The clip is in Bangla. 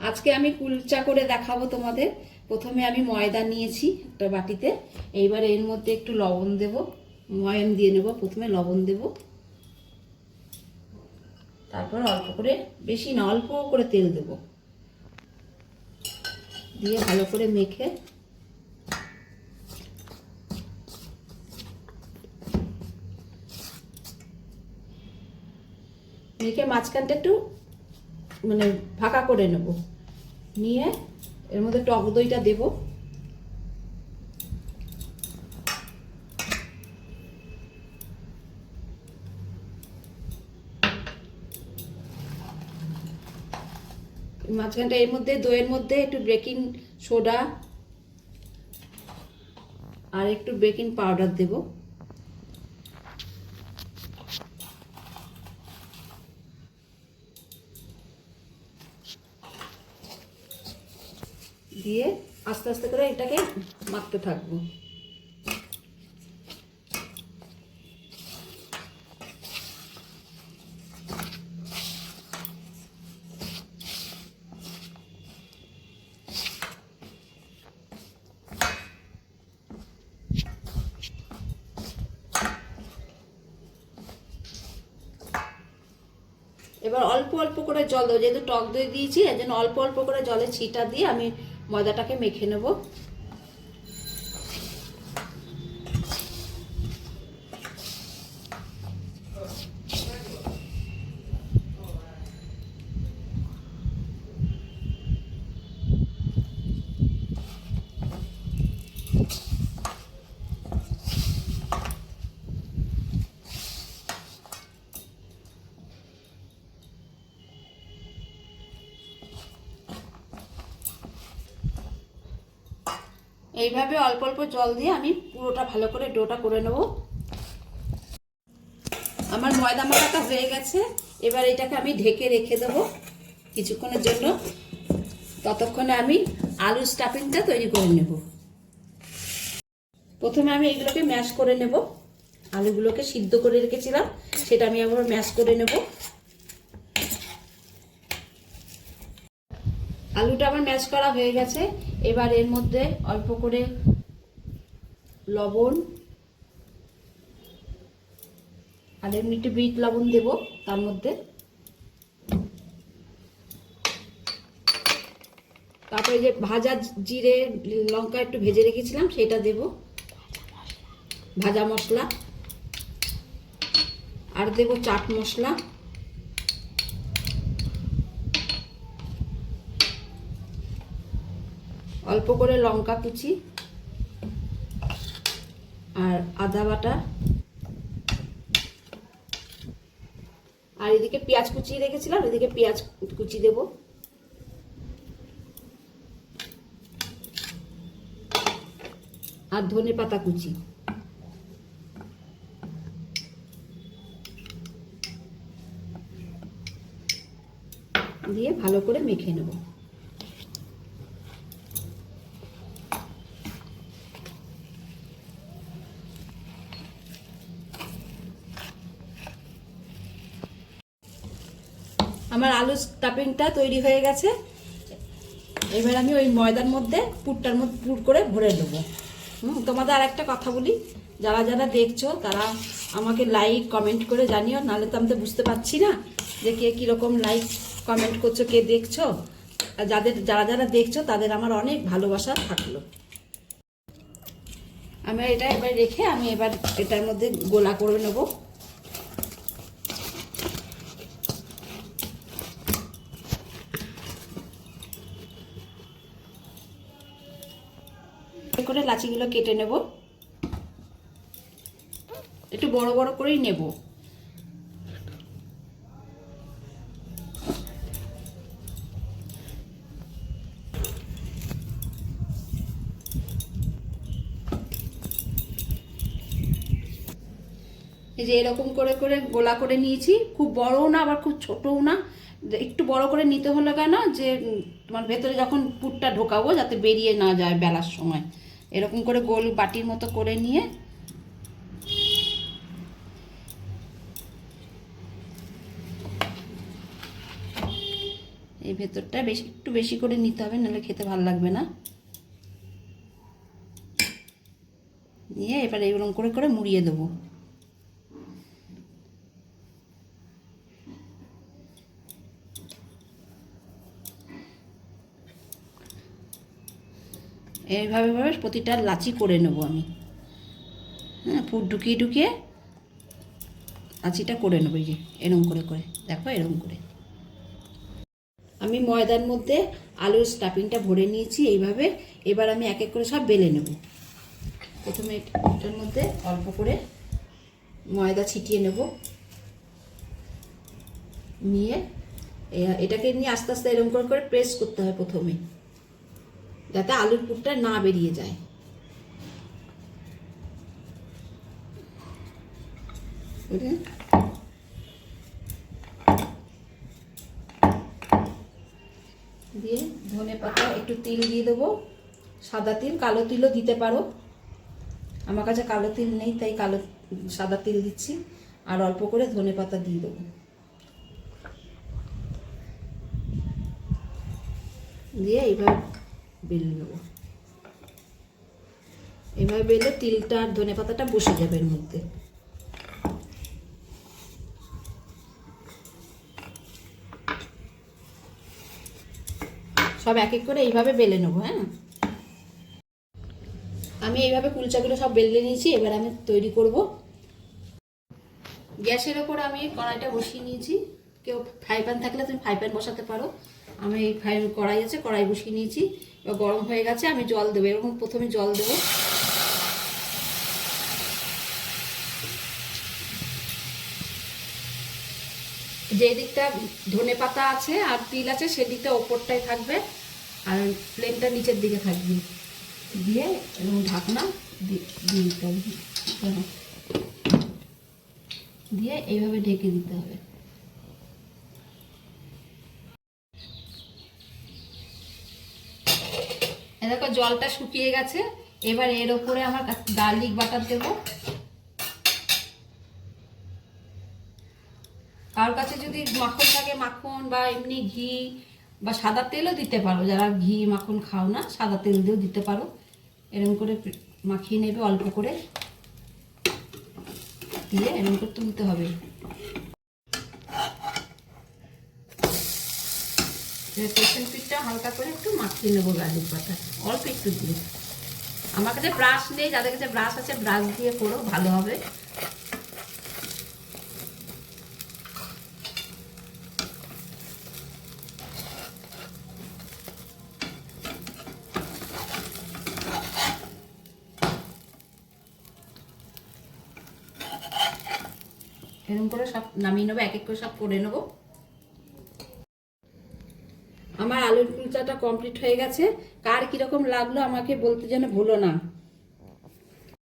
আজকে আমি কুলচা করে দেখাবো তোমাদের। প্রথমে আমি ময়দা নিয়েছি একটা বাটিতে, এইবার এর মধ্যে একটু লবণ দেব, ময়াম দিয়ে নেব। প্রথমে লবণ দেব, তারপর অল্প করে, বেশি না অল্প করে তেল দেব, দিয়ে ভালো করে মেখে মাঝখানটা একটু মানে ফাঁকা করে নেব, নিয়ে এর মধ্যে টক দইটা দেব। মাঝখানটা এর মধ্যে দইয়ের মধ্যে একটু বেকিং সোডা আর একটু বেকিং পাউডার দেব। দিয়ে আস্তে আস্তে করে এটাকে মাখতে থাকবো। এবার অল্প অল্প করে জল দেবো, যেহেতু টক দই দিয়েছি এর জন্য অল্প অল্প করে জলে ছিটা দিয়ে আমি ময়দাটাকে মেখে নেব। এইভাবে অল্প অল্প জল দিয়ে আমি পুরোটা ভালো করে ডোটা করে নেব। আমার ময়দা মাখাটা হয়ে গেছে, এবার এটাকে আমি ঢেকে রেখে দেবো কিছুক্ষণের জন্য। ততক্ষণে আমি আলুর স্টাফিংটা তৈরি করে নেব। প্রথমে আমি এগুলোকে ম্যাশ করে নেব, আলুগুলোকে সিদ্ধ করে রেখেছিলাম সেটা আমি আবার ম্যাশ করে নেব। আলুটা আমার ম্যাশ করা হয়ে গেছে, এবার এর মধ্যে অল্প করে লবণ আর এমনি একটু বিট লবণ দেব তার মধ্যে। তারপরে যে ভাজা জিরে লঙ্কা একটু ভেজে রেখেছিলাম সেটা দেব, ভাজা মশলা, আর দেব চাট মশলা, অল্প করে লঙ্কা কুচি আর আদা বাটা, আর এদিকে পেঁয়াজ কুচি রেখেছিলাম, এদিকে পেঁয়াজ কুচি দেব। আর ধনে পাতা কুচি দিয়ে ভালো করে মেখে নেব। আমার আলু স্টাফিংটা তৈরি হয়ে গেছে, এবার আমি ওই ময়দার মধ্যে পুরটার মধ্যে পুর করে ভরে দেবো। তোমাদের আর একটা কথা বলি, যারা যারা দেখছো তারা আমাকে লাইক কমেন্ট করে জানিও, নাহলে তো আমি তো বুঝতে পারছি না যে কে কীরকম লাইক কমেন্ট করছো, কে দেখছো। আর যারা যারা দেখছো তাদের আমার অনেক ভালোবাসা থাকলো। আমি এটা এবার রেখে আমি এবার এটার মধ্যে গোলা করে নেবো। করে লাচিগুলো কেটে নেব, একটু বড় বড় করেই নেব। এই যে এরকম করে করে গোলা করে নিয়েছি, খুব বড়ও না আবার খুব ছোটও না, একটু বড় করে নিতে হলো কেন, যে তোমার ভেতরে যখন পুরটা ঢোকাবো যাতে বেরিয়ে না যায় বেলার সময়। এরকম করে গোল বাটির মতো করে নিয়ে এই ভেতরটা একটু বেশি করে নিতে হবে, নাহলে খেতে ভালো লাগবে না। নিয়ে এবার এইরকম করে করে মুড়িয়ে দেবো। এইভাবে প্রতিটা লাচি করে নেবো আমি। হ্যাঁ, পুর ঢুকিয়ে ঢুকিয়ে লাচিটা করে নেবো। এই যে এরকম করে করে দেখো, এরকম করে আমি ময়দার মধ্যে আলুর স্টাফিংটা ভরে নিয়েছি এইভাবে। এবার আমি এক এক করে সব বেলে নেব। প্রথমে এটার মধ্যে অল্প করে ময়দা ছিটিয়ে নেব, নিয়ে এটাকে নিয়ে আস্তে আস্তে এরকম করে করে প্রেস করতে হয় প্রথমে, যাতে আলুর পুরটা না বেরিয়ে যায়। দিয়ে ধনে পাতা, একটু তিল দিয়ে দেবো, সাদা তিল, কালো তিলও দিতে পারো। আমার কাছে কালো তিল নেই, তাই সাদা তিল দিচ্ছি। আর অল্প করে ধনে পাতা দিয়ে দেবো। দিয়ে এইভাবে বেলে নেবো। এইভাবে বেলে তিলটা আর ধনে পাতাটা বসে যাবে এর মধ্যে। সব এক এক করে এইভাবে বেলে নেবো। হ্যাঁ, আমি এইভাবে কুলচাগুলো সব বেলে নিয়েছি। এবার আমি তৈরি করব। গ্যাসের ওপর আমি কড়াইটা বসিয়ে নিয়েছি। কেউ ফ্রাই প্যান থাকলে তুমি ফ্রাই প্যান বসাতে পারো। আমি এই কড়াই আছে, কড়াই বসিয়ে নিয়েছি। এবার গরম হয়ে গেছে, আমি জল দেবো। এরকম প্রথমে জল দেবো। যে দিকটা ধনে পাতা আছে আর তিল আছে সেদিকটা ওপরটাই থাকবে, আর ফ্লেমটা নিচের দিকে থাকবে। দিয়ে এরকম ঢাকনা দিয়ে দিতে হবে, দিয়ে এইভাবে ঢেকে দিতে হবে। দেখো জলটা শুকিয়ে গেছে। এবার এর ওপরে আমার গার্লিক বাটার দেবো। কারোর কাছে যদি মাখন থাকে মাখন, বা এমনি ঘি বা সাদা তেলও দিতে পারো। যারা ঘি মাখন খাও না, সাদা তেল দিয়েও দিতে পারো। এরকম করে মাখিয়ে নেবে অল্প করে, দিয়ে এরকম করে তুলতে হবে। পেছন পিঠটা হালকা করে একটু মাখিয়ে নেবো গার্লিক বাটার, অল্প একটু দিয়ে। আমার কাছে ব্রাশ নেই, যাদের কাছে ব্রাশ আছে ব্রাশ দিয়ে করো, ভালো হবে। এরকম করে সব নামিয়ে নেবো, এক এক করে সব করে নেবো। আমার আলুর কুলচাটা কমপ্লিট হয়ে গেছে। কার কিরকম লাগলো আমাকে বলতে যেন ভুলো না।